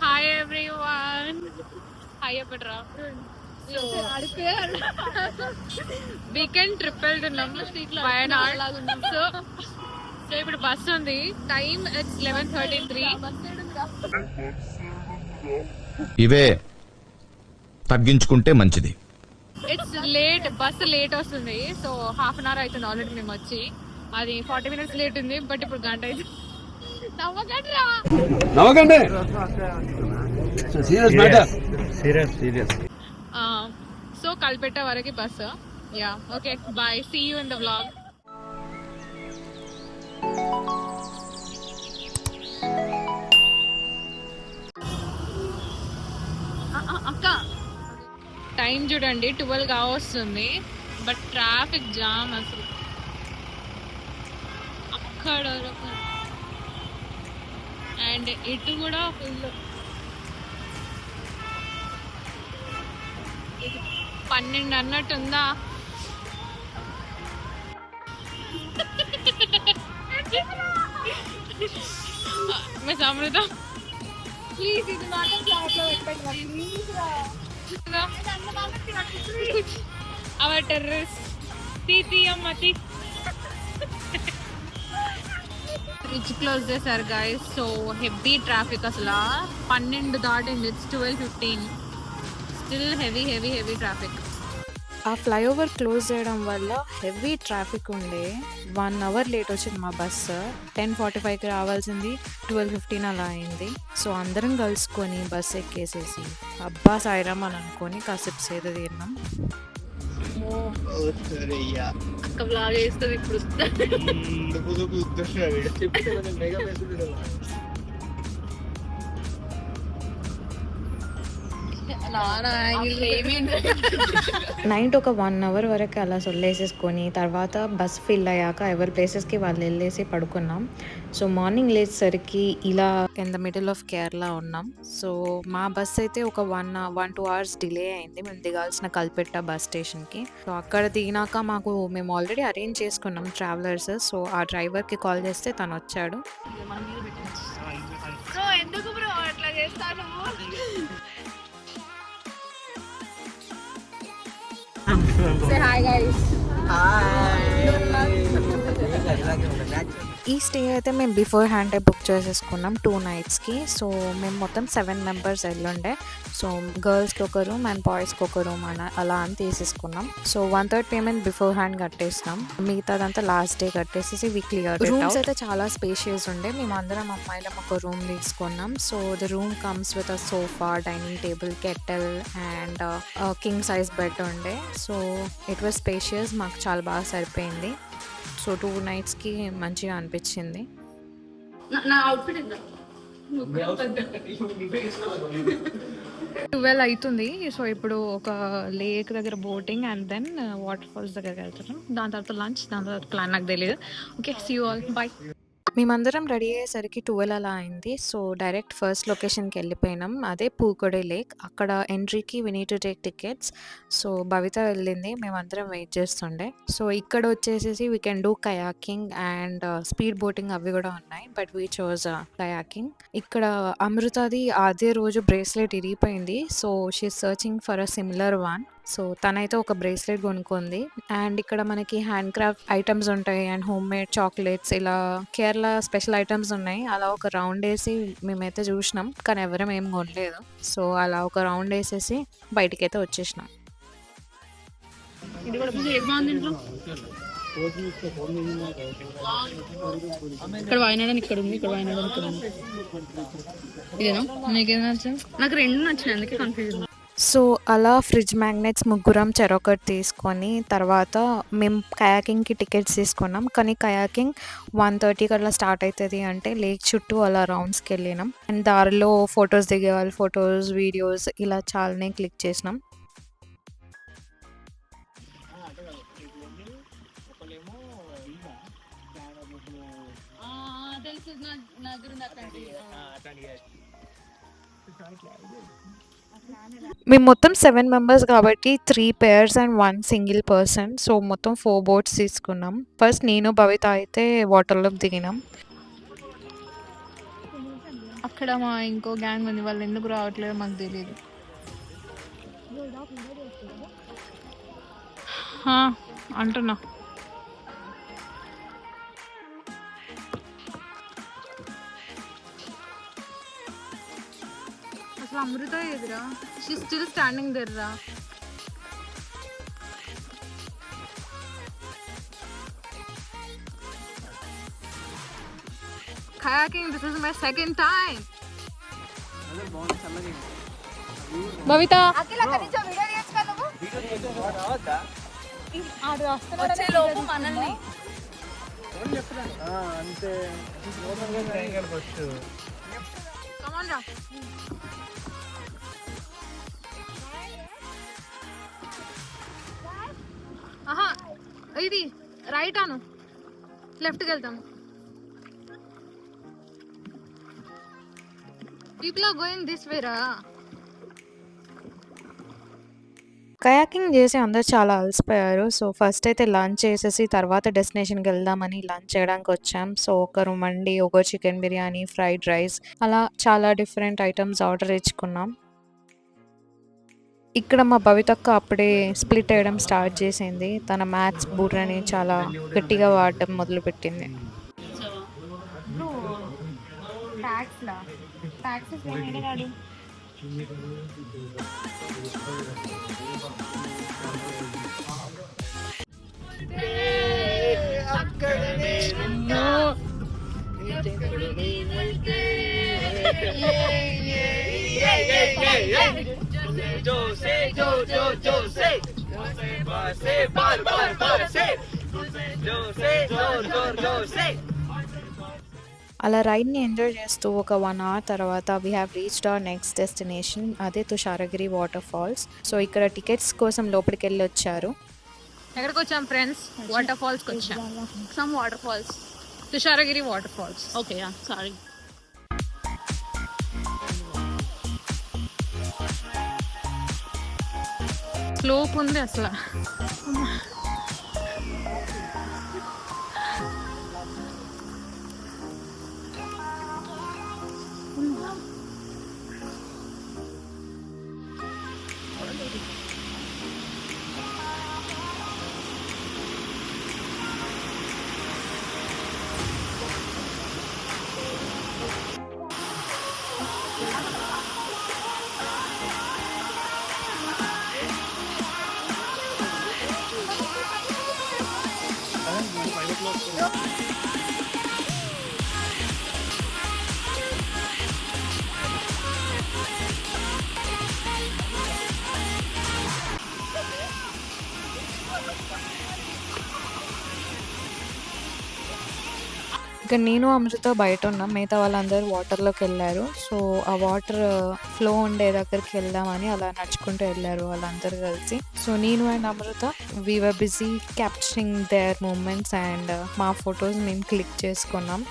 Hi everyone. Hi అప్పట్రా. So weekend trip వెళ్తున్నాం Wayanad. So so ఇప్పుడు బస్ ఉంది. Time it's 11:33. ఇవే తగ్గించుకుంటే మంచిది. ఇట్స్ లేట్, బస్ లేట్ వస్తుంది. సో హాఫ్ అన్ అవర్ అవుతుంది ఆల్రెడీ మేము వచ్చి. అది 40 minutes లేట్ ఉంది. బట్ ఇప్పుడు గంట అయితే నవ్వకండి. సీరియస్. సో కల్పెట్ట వరకు bus. Yeah okay bye, see you in the vlog. అక్క టైం చూడండి 12 కావస్తుంది. బట్ ట్రాఫిక్ జామ్ అసలు అక్కడ అండ్ ఇటు కూడా ఫుల్. 12 అన్నట్టుందా? మిస్ అమృత ప్లీజ్ ఇది అవర్ టెర్రరిస్ట్ తీయమ్మతి బ్రిడ్జ్ క్లోజ్ చేశారు గైస్. సో హెవీ ట్రాఫిక్ అసలు 12 దాటింది. ఇట్స్ 12:15. Still heavy traffic. ఆ ఫ్లైఓవర్ క్లోజ్ చేయడం వల్ల హెవీ ట్రాఫిక్ ఉండే 1 hour లేట్ వచ్చింది మా బస్సు. 10:45కి రావాల్సింది 12:15 అలా అయింది. సో అందరం కలుసుకొని బస్సు ఎక్కేసేసి అబ్బా సాయిరామ్ అని అనుకొని కాసేపు సేద తీరినాం. అక్క బ్లాగ్ వేస్తుంది ఇప్పుడు. నైట్ ఒక 1 hour వరకు అలా సొల్లేసేసుకొని తర్వాత బస్ ఫిల్ అయ్యాక ఎవరి ప్లేసెస్కి వాళ్ళు వెళ్ళేసి పడుకున్నాం. సో మార్నింగ్ లేచేసరికి ఇలా in the middle of Kerala ఉన్నాం. సో మా బస్ అయితే ఒక 1-2 hours డిలే అయింది మేము దిగాల్సిన కల్పెట్ట బస్ స్టేషన్కి. సో అక్కడ దిగినాక మేము ఆల్రెడీ అరేంజ్ చేసుకున్నాం ట్రావెలర్స్. సో ఆ డ్రైవర్కి కాల్ చేస్తే తను వచ్చాడు. సో ఎందుకు బ్రో అట్లా చేస్తాను? Say hi guys. ఈ స్టే అయితే మేము బిఫోర్ హ్యాండ్ బుక్ చేసేసుకున్నాం 2 nightsకి. సో మేము మొత్తం 7 members వెళ్ళుండే. సో గర్ల్స్కి ఒక రూమ్ అండ్ బాయ్స్కి ఒక రూమ్ అలా అని తీసేసుకున్నాం. సో 1/3 పేమెంట్ బిఫోర్ హ్యాండ్ కట్టేసినాం. మిగతాదంతా లాస్ట్ డే కట్టేసేసి వీక్లీ రూమ్స్ అయితే చాలా స్పేషియస్ ఉండే. మేము అందరం అమ్మాయిలం ఒక రూమ్ తీసుకున్నాం. So the room comes with a sofa, dining table, kettle and king size bed ఉండే. So it was spacious. మాకు చాలా బాగా సరిపోయింది. సో 2 nightsకి మంచిగా అనిపించింది. నా అవుట్ఫిట్ 12 అవుతుంది. సో ఇప్పుడు ఒక లేక్ దగ్గర boating and then water falls దగ్గరికి వెళ్తున్నాం. దాని తర్వాత లంచ్, దాని తర్వాత ప్లాన్ నాకు తెలియదు. Okay see you all, bye. మేమందరం రెడీ అయ్యేసరికి 12 అలా అయింది. సో డైరెక్ట్ ఫస్ట్ లొకేషన్కి వెళ్ళిపోయినాం. అదే పూకొడే లేక్. అక్కడ ఎంట్రీకి we need to take tickets. So Bhavitha వెళ్ళింది, మేమందరం వెయిట్ చేస్తుండే. సో ఇక్కడ వచ్చేసేసి we can do kayaking and speed boating అవి కూడా ఉన్నాయి. But we chose kayaking. ఇక్కడ అమృతది అదే రోజు బ్రేస్లెట్ ఇరిగిపోయింది. So she searching for a similar one. So తనైతే ఒక బ్రేస్లెట్ కొనుక్కుంది. అండ్ ఇక్కడ మనకి హ్యాండ్ క్రాఫ్ట్ ఐటమ్స్ ఉంటాయి అండ్ హోమ్ మేడ్ చాక్లెట్స్, ఇలా కేరళ స్పెషల్ ఐటమ్స్ ఉన్నాయి. అలా ఒక రౌండ్ వేసి మేమైతే చూసినాం, కానీ ఎవరం ఏం కొనలేదు. సో అలా ఒక రౌండ్ వేసేసి బయటికి అయితే వచ్చేసినాం. ఇక్కడ వాయినాడని ఇక్కడ ఉంది, ఇక్కడ వాయినాడని ఇక్కడ ఉంది. ఇదేనా నీకేం నచ్చింది? నాకు 2 నచ్చినాయి, అందుకే కన్ఫ్యూజన్. సో అలా ఫ్రిడ్జ్ మ్యాగ్నెట్స్ ముగ్గురం చెరొకటి తీసుకొని తర్వాత మేము కయాకింగ్కి టికెట్స్ తీసుకున్నాం. కానీ కయాకింగ్ 1:30కి అట్లా స్టార్ట్ అవుతుంది. అంటే లేక్ చుట్టూ అలా రౌండ్స్కి వెళ్ళినాం. అండ్ దారిలో ఫొటోస్ దిగేవాళ్ళు ఫొటోస్, వీడియోస్ ఇలా చాలానే క్లిక్ చేసినాం. మేము మొత్తం 7 members కాబట్టి 3 pairs and 1 single person. So మొత్తం 4 boats తీసుకున్నాం. ఫస్ట్ నేను భవిత అయితే వాటర్లోకి దిగినాం. అక్కడ మా ఇంకో గ్యాంగ్ ఉంది, వాళ్ళు ఎందుకు రావట్లేదో మాకు తెలియదు. అంటున్నా అసలు అమృత ఎదురా, షీ స్టిల్ స్టాండింగ్ దెర్ రా. Kayaking, this is my second time. భవిత వచ్చేలోపు మనల్ని అంతే ఫస్ట్ కమాన్ రా. ఆహా, ఇది రైట్ అను, లెఫ్ట్కి వెళ్తాం. People are going this way రా. కయాకింగ్ చేసి అందరు చాలా అలసిపోయారు. సో ఫస్ట్ అయితే లంచ్ చేసేసి తర్వాత డెస్టినేషన్కి వెళ్దామని లంచ్ చేయడానికి వచ్చాం. సో ఒకరు మండి, ఒకరు చికెన్ బిర్యానీ, ఫ్రైడ్ రైస్, అలా చాలా డిఫరెంట్ ఐటమ్స్ ఆర్డర్ ఇచ్చుకున్నాం. ఇక్కడ మా భవితక్క అప్పుడే స్ప్లిట్ వేయడం స్టార్ట్ చేసింది. తన మ్యాథ్స్ బుర్రని చాలా గట్టిగా వాడడం మొదలుపెట్టింది. అలా రైడ్ని ఎంజాయ్ చేస్తూ ఒక 1 hour తర్వాత we have reached our next destination, అదే తుషారగిరి వాటర్ ఫాల్స్. సో ఇక్కడ టికెట్స్ కోసం లోపలికి వెళ్ళి వచ్చారు. ఎక్కడికి వచ్చాం ఫ్రెండ్స్? వాటర్ ఫాల్స్కి వచ్చాం. Some waterfalls, Thusharagiri waterfalls. Okay, sorry. Slope ఉంది అసలు. ఇక నేను అమృత బయట ఉన్నాం, మిగతా వాళ్ళందరూ వాటర్లోకి వెళ్ళారు. సో ఆ వాటర్ ఫ్లో ఉండే దగ్గరికి వెళ్దామని అలా నడుచుకుంటూ వెళ్ళారు వాళ్ళందరూ కలిసి. సో నేను and Amrutha we were busy capturing their moments and మా ఫొటోస్ మేము క్లిక్ చేసుకున్నాం.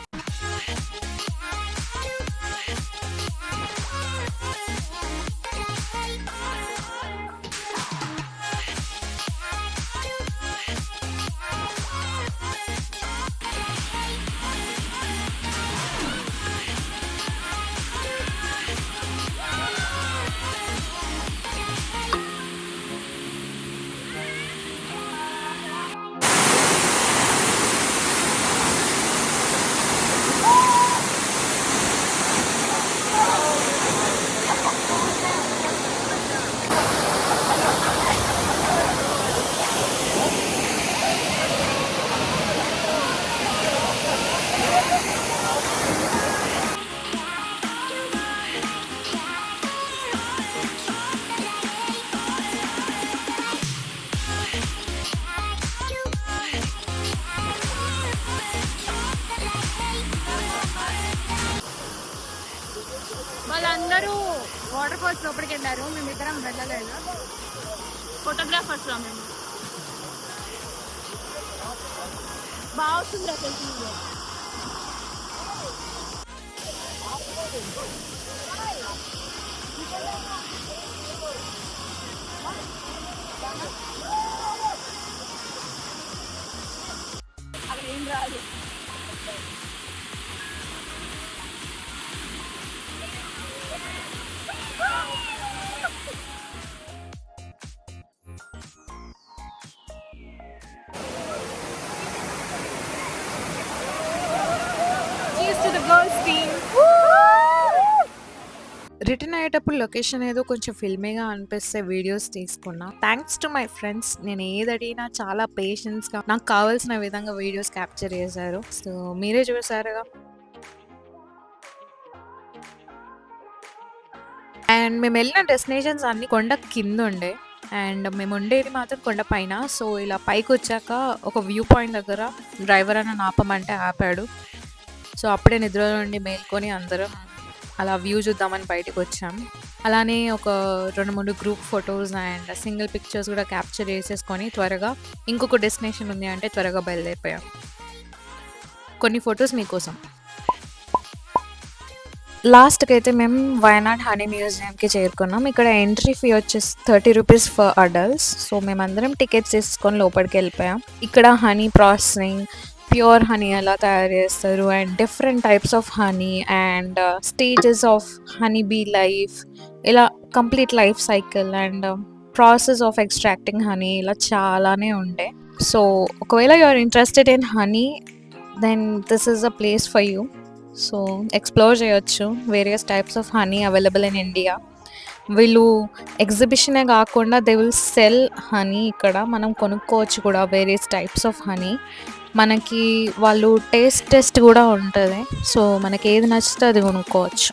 వాళ్ళందరూ వాటర్ ఫాల్స్ లోపలికి వెళ్ళారు, మేము ఇద్దరం వెళ్ళలేదు. ఫోటోగ్రాఫర్స్ రా మేము. బాగా వస్తుంది తెలిసింది. అక్కడ ఏం రాదు. రిటర్న్ అయ్యేటప్పుడు లొకేషన్ ఏదో కొంచెం ఫిల్మీగా అనిపిస్తే వీడియోస్ తీసుకున్నా. Thanks to my friends. నేను ఏది అడిగినా చాలా పేషెన్స్‌గా నాకు కావాల్సిన విధంగా వీడియోస్ క్యాప్చర్ చేశారు. సో మీరే చూసారుగా. అండ్ మేమెళ్ళిన డెస్టినేషన్స్ అన్నీ కొండ కిందుండే. అండ్ మేముండేది మాత్రం కొండ పైన. సో ఇలా పైకొచ్చాక ఒక వ్యూ పాయింట్ దగ్గర డ్రైవర్ అన్న ఆపమంటే ఆపాడు. సో అప్పుడే నిద్రలో నుండి మేల్కొని అందరం అలా వ్యూ చూద్దామని బయటకొచ్చాం. అలానే ఒక 2, 3 group photos and single pictures కూడా క్యాప్చర్ చేసేసుకొని త్వరగా ఇంకొక డెస్టినేషన్ ఉంది అంటే త్వరగా బయలుదేరిపోయాం. కొన్ని ఫోటోస్ మీకోసం. లాస్ట్‌కైతే మేము వయనాడ్ హనీ మ్యూజియంకి చేరుకున్నాం. ఇక్కడ ఎంట్రీ ఫీ వచ్చేసి 30 రూపీస్ ఫర్ అడల్ట్స్. సో మేమందరం టికెట్స్ తీసుకొని లోపలికి వెళ్ళిపోయాం. ఇక్కడ హనీ ప్రాసెసింగ్, ప్యూర్ హనీ ఎలా తయారు చేస్తారు and different types of honey and stages of honey bee life, ఇలా complete life cycle and process of extracting honey ఇలా చాలానే ఉండే. సో ఒకవేళ you are interested in honey then this is a place for you. So explore చేయొచ్చు. Various types of honey available in India. వీళ్ళు ఎగ్జిబిషనే కాకుండా they will sell honey. ఇక్కడ మనం కొనుక్కోవచ్చు కూడా వేరియస్ టైప్స్ ఆఫ్ హనీ. మనకి వాళ్ళు టెస్ట్ కూడా ఉంటుంది. సో మనకి ఏది నచ్చితే అది కొనుక్కోవచ్చు.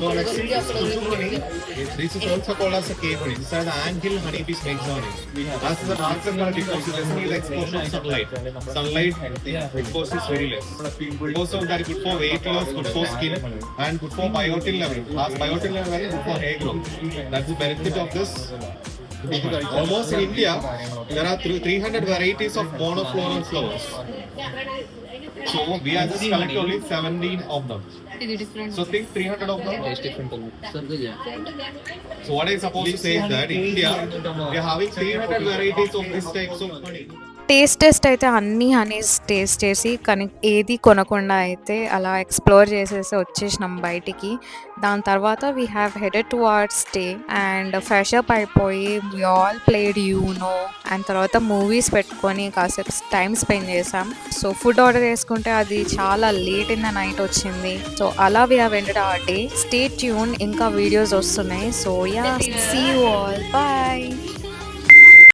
So next is Kuchum honey. This is also called as a cave honey. These are the anthill honeybees makes honey. As the market deposit doesn't need exposure of sunlight. Sunlight exposure is very less. Because of that, good for weight loss, good for skin, and good for biotin level. As biotin level, good for hair growth. That's the benefit of this. Almost in India, there are 300 varieties of monofloral flowers. So we are just collecting only 17 of them. ఇది different. So think 300 of them. So what I supposed to say is that in India we are having 300 varieties of this types of honey. Taste అయితే అన్ని Honey's taste చేసి కానీ ఏది కొనకుండా అయితే అలా explore చేసేసి వచ్చేసినాం బయటికి. దాని తర్వాత we have headed to our stay and fresh up అయిపోయి we all played UNO and తర్వాత మూవీస్ పెట్టుకొని కాసేపు టైం స్పెండ్ చేసాం. సో ఫుడ్ ఆర్డర్ చేసుకుంటే అది చాలా లేట్ ఇన్ ద నైట్ వచ్చింది. సో అలా we have ended our day. Stay tune, ఇంకా వీడియోస్ వస్తున్నాయి. So yeah, see you all, bye.